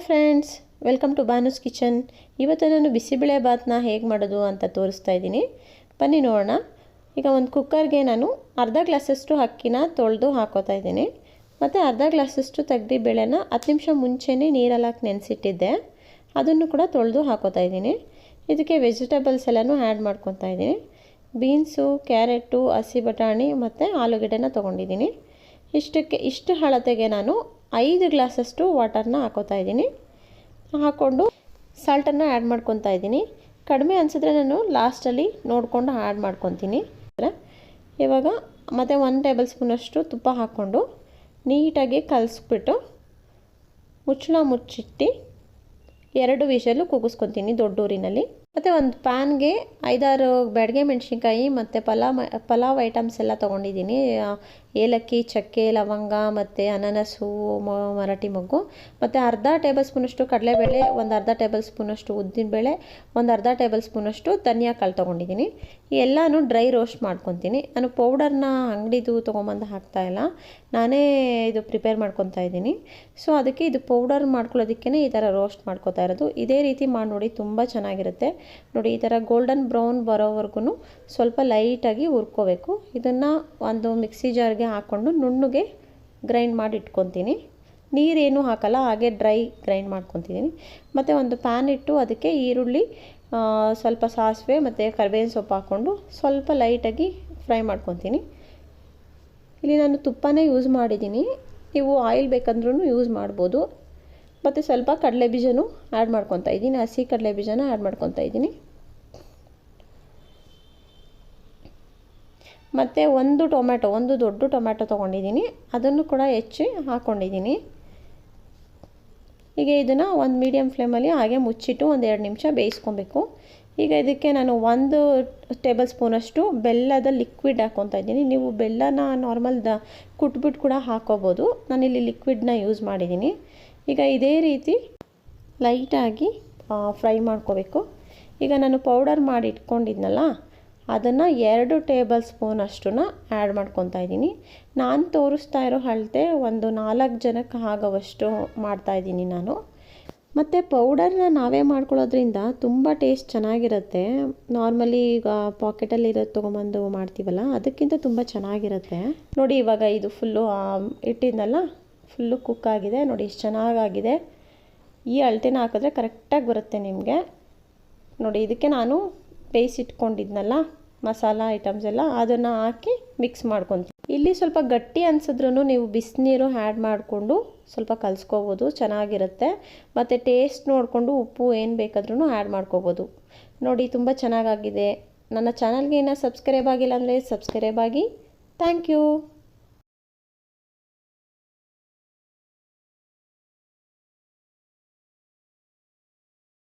Friends, welcome to Banu's kitchen. ಇವತ್ತು ನಾನು ಬಿಸಿಬೇಳೆ ಬಾತ್ನ ಹೇಗೆ ಮಾಡೋದು ಅಂತ ತೋರಿಸ್ತಾ ಇದ್ದೀನಿ. ಬನ್ನಿ ನೋಡೋಣ. ಈಗ ಒಂದು ಕುಕ್ಕರ್ಗೆ ನಾನು ಅರ್ಧ ಗ್ಲಾಸಷ್ಟು ಅಕ್ಕಿನ ತೊಳೆದು ಹಾಕೋತಾ ಇದ್ದೀನಿ. ಮತ್ತು ಅರ್ಧ ಗ್ಲಾಸಷ್ಟು ತೆಗ್ದು ಬೇಳೆನ 10 ನಿಮಿಷ ಮುಂಚೆನೇ ನೀರಲ್ಲಿ ಹಾಕಿ ನೆನೆಸಿಟ್ಟಿದ್ದೆ. ಅದನ್ನು ಕೂಡ ತೊಳೆದು ಹಾಕೋತಾ ಇದ್ದೀನಿ. ಇದಕ್ಕೆ ವೆಜಿಟೇಬಲ್ಸ್ ಎಲ್ಲನೂ ಆ್ಯಡ್ ಮಾಡ್ಕೊತಾ ಇದ್ದೀನಿ. ಬೀನ್ಸು, ಕ್ಯಾರೆಟು, ಹಸಿ ಬಟಾಣಿ ಮತ್ತು ಆಲೂಗಡ್ಡೆನ ತೊಗೊಂಡಿದ್ದೀನಿ. ಇಷ್ಟು ಅಳತೆಗೆ ನಾನು 5 ಗ್ಲಾಸಷ್ಟು ವಾಟರ್ನ ಹಾಕೋತಾ ಇದ್ದೀನಿ. ಹಾಕ್ಕೊಂಡು ಸಾಲ್ಟನ್ನು ಆ್ಯಡ್ ಮಾಡ್ಕೊತಾ ಇದ್ದೀನಿ. ಕಡಿಮೆ ಅನಿಸಿದ್ರೆ ನಾನು ಲಾಸ್ಟಲ್ಲಿ ನೋಡಿಕೊಂಡು ಆ್ಯಡ್ ಮಾಡ್ಕೊತೀನಿ. ಇವಾಗ ಮತ್ತು 1 ಟೇಬಲ್ ಸ್ಪೂನಷ್ಟು ತುಪ್ಪ ಹಾಕ್ಕೊಂಡು ನೀಟಾಗಿ ಕಲಿಸ್ಬಿಟ್ಟು ಮುಚ್ಚಳ ಮುಚ್ಚಿಟ್ಟು 2 ವಿಷಲು ಕೂಗಿಸ್ಕೊತೀನಿ ದೊಡ್ಡ ಊರಿನಲ್ಲಿ. ಮತ್ತು ಒಂದು ಪ್ಯಾನ್ಗೆ 5-6 ಬ್ಯಾಡಗೆ ಮೆಣಸಿನ್ಕಾಯಿ ಮತ್ತು ಪಲಾವ್ ಐಟಮ್ಸ್ ಎಲ್ಲ ತೊಗೊಂಡಿದ್ದೀನಿ. ಏಲಕ್ಕಿ, ಚಕ್ಕೆ, ಲವಂಗ ಮತ್ತು ಅನಾನಸು, ಮರಾಠಿ ಮೊಗ್ಗು, ಮತ್ತು ಅರ್ಧ ಟೇಬಲ್ ಸ್ಪೂನಷ್ಟು ಕಡಲೆಬೇಳೆ, ಒಂದು ಅರ್ಧ ಟೇಬಲ್ ಸ್ಪೂನಷ್ಟು ಉದ್ದಿನಬೇಳೆ, ಒಂದು ಅರ್ಧ ಟೇಬಲ್ ಸ್ಪೂನಷ್ಟು ಧನಿಯಾ ಕಾಳು ತೊಗೊಂಡಿದ್ದೀನಿ. ಎಲ್ಲನೂ ಡ್ರೈ ರೋಸ್ಟ್ ಮಾಡ್ಕೊತೀನಿ. ನಾನು ಪೌಡರ್ನ ಅಂಗಡಿದು ತೊಗೊಂಬಂದು ಹಾಕ್ತಾಯಿಲ್ಲ, ನಾನೇ ಇದು ಪ್ರಿಪೇರ್ ಮಾಡ್ಕೊತಾ ಇದ್ದೀನಿ. ಸೊ ಅದಕ್ಕೆ ಇದು ಪೌಡರ್ ಮಾಡ್ಕೊಳ್ಳೋದಕ್ಕೇ ಈ ಥರ ರೋಸ್ಟ್ ಮಾಡ್ಕೊತಾ ಇರೋದು. ಇದೇ ರೀತಿ ಮಾಡಿ ನೋಡಿ, ತುಂಬ ಚೆನ್ನಾಗಿರುತ್ತೆ. ನೋಡಿ, ಈ ಥರ ಗೋಲ್ಡನ್ ಬ್ರೌನ್ ಬರೋವರೆಗೂ ಸ್ವಲ್ಪ ಲೈಟಾಗಿ ಹುರ್ಕೋಬೇಕು. ಇದನ್ನು ಒಂದು ಮಿಕ್ಸಿ ಜಾರ್ಗೆ ಹಾಕ್ಕೊಂಡು ನುಣ್ಣಗೆ ಗ್ರೈಂಡ್ ಮಾಡಿ ಇಟ್ಕೊತೀನಿ. ನೀರೇನು ಹಾಕಲ್ಲ, ಹಾಗೆ ಡ್ರೈ ಗ್ರೈಂಡ್ ಮಾಡ್ಕೊತಿದ್ದೀನಿ. ಮತ್ತು ಒಂದು ಪ್ಯಾನ್ ಇಟ್ಟು ಅದಕ್ಕೆ ಈರುಳ್ಳಿ, ಸ್ವಲ್ಪ ಸಾಸಿವೆ ಮತ್ತು ಕರಿಬೇವಿನ ಸೊಪ್ಪು ಹಾಕ್ಕೊಂಡು ಸ್ವಲ್ಪ ಲೈಟಾಗಿ ಫ್ರೈ ಮಾಡ್ಕೊತೀನಿ. ಇಲ್ಲಿ ನಾನು ತುಪ್ಪನೇ ಯೂಸ್ ಮಾಡಿದ್ದೀನಿ, ನೀವು ಆಯಿಲ್ ಬೇಕಂದ್ರೂ ಯೂಸ್ ಮಾಡ್ಬೋದು. ಮತ್ತು ಸ್ವಲ್ಪ ಕಡಲೆ ಬೀಜನೂ ಆ್ಯಡ್ ಮಾಡ್ಕೊತಾ ಇದ್ದೀನಿ, ಹಸಿ ಕಡಲೆ ಬೀಜನ ಆ್ಯಡ್ ಮಾಡ್ಕೊತಾ ಇದ್ದೀನಿ. ಮತ್ತು ಒಂದು ದೊಡ್ಡ ಟೊಮ್ಯಾಟೊ ತೊಗೊಂಡಿದ್ದೀನಿ, ಅದನ್ನು ಕೂಡ ಹೆಚ್ಚಿ ಹಾಕ್ಕೊಂಡಿದ್ದೀನಿ. ಈಗ ಇದನ್ನು ಒಂದು ಮೀಡಿಯಮ್ ಫ್ಲೇಮಲ್ಲಿ ಹಾಗೆ ಮುಚ್ಚಿಟ್ಟು 1-2 ನಿಮಿಷ ಬೇಯಿಸ್ಕೊಬೇಕು. ಈಗ ಇದಕ್ಕೆ ನಾನು 1 ಟೇಬಲ್ ಸ್ಪೂನಷ್ಟು ಬೆಲ್ಲದ ಲಿಕ್ವಿಡ್ ಹಾಕ್ಕೊತಾ ಇದ್ದೀನಿ. ನೀವು ಬೆಲ್ಲನ ನಾರ್ಮಲ್ ಕುಟ್ಬಿಟ್ಟು ಕೂಡ ಹಾಕ್ಕೋಬೋದು. ನಾನಿಲ್ಲಿ ಲಿಕ್ವಿಡ್ನ ಯೂಸ್ ಮಾಡಿದ್ದೀನಿ. ಈಗ ಇದೇ ರೀತಿ ಲೈಟಾಗಿ ಫ್ರೈ ಮಾಡ್ಕೋಬೇಕು. ಈಗ ನಾನು ಪೌಡರ್ ಮಾಡಿ ಇಟ್ಕೊಂಡಿದ್ನಲ್ಲ, ಅದನ್ನು 2 ಟೇಬಲ್ ಸ್ಪೂನ್ ಅಷ್ಟನ್ನ ಆ್ಯಡ್ ಮಾಡ್ಕೊತಾ ಇದ್ದೀನಿ. ನಾನು ತೋರಿಸ್ತಾ ಇರೋ ಅಳತೆ ಒಂದು 4 ಜನಕ್ಕೆ ಆಗೋವಷ್ಟು ಮಾಡ್ತಾಯಿದ್ದೀನಿ ನಾನು. ಮತ್ತು ಪೌಡರ್ನ ನಾವೇ ಮಾಡ್ಕೊಳ್ಳೋದ್ರಿಂದ ತುಂಬ ಟೇಸ್ಟ್ ಚೆನ್ನಾಗಿರುತ್ತೆ. ನಾರ್ಮಲಿ ಈಗ ಪಾಕೆಟಲ್ಲಿ ಇರೋದು ತೊಗೊಂಬಂದು ಮಾಡ್ತೀವಲ್ಲ, ಅದಕ್ಕಿಂತ ತುಂಬ ಚೆನ್ನಾಗಿರುತ್ತೆ. ನೋಡಿ, ಇವಾಗ ಇದು ಫುಲ್ಲು ಇಟ್ಟಿದ್ನಲ್ಲ, ಫುಲ್ಲು ಕುಕ್ ಆಗಿದೆ. ನೋಡಿ ಎಷ್ಟು ಚೆನ್ನಾಗಾಗಿದೆ. ಈ ಅಳತೆನ ಹಾಕಿದ್ರೆ ಕರೆಕ್ಟಾಗಿ ಬರುತ್ತೆ ನಿಮಗೆ. ನೋಡಿ, ಇದಕ್ಕೆ ನಾನು ಬೇಯಿಸಿಟ್ಕೊಂಡಿದ್ನಲ್ಲ ಮಸಾಲ ಐಟಮ್ಸ್ ಎಲ್ಲ, ಅದನ್ನು ಹಾಕಿ ಮಿಕ್ಸ್ ಮಾಡ್ಕೊತೀನಿ. ಇಲ್ಲಿ ಸ್ವಲ್ಪ ಗಟ್ಟಿ ಅನಿಸಿದ್ರೂ ನೀವು ಬಿಸಿನೀರು ಆ್ಯಡ್ ಮಾಡಿಕೊಂಡು ಸ್ವಲ್ಪ ಕಲಿಸ್ಕೋಬೋದು, ಚೆನ್ನಾಗಿರುತ್ತೆ. ಮತ್ತು ಟೇಸ್ಟ್ ನೋಡಿಕೊಂಡು ಉಪ್ಪು ಏನು ಬೇಕಾದ್ರೂ ಆ್ಯಡ್ ಮಾಡ್ಕೋಬೋದು. ನೋಡಿ, ತುಂಬ ಚೆನ್ನಾಗಾಗಿದೆ. ನನ್ನ ಚಾನಲ್ಗೆ ಇನ್ನೂ ಸಬ್ಸ್ಕ್ರೈಬ್ ಆಗಿಲ್ಲ ಅಂದರೆ ಸಬ್ಸ್ಕ್ರೈಬ್ ಆಗಿ. Thank you.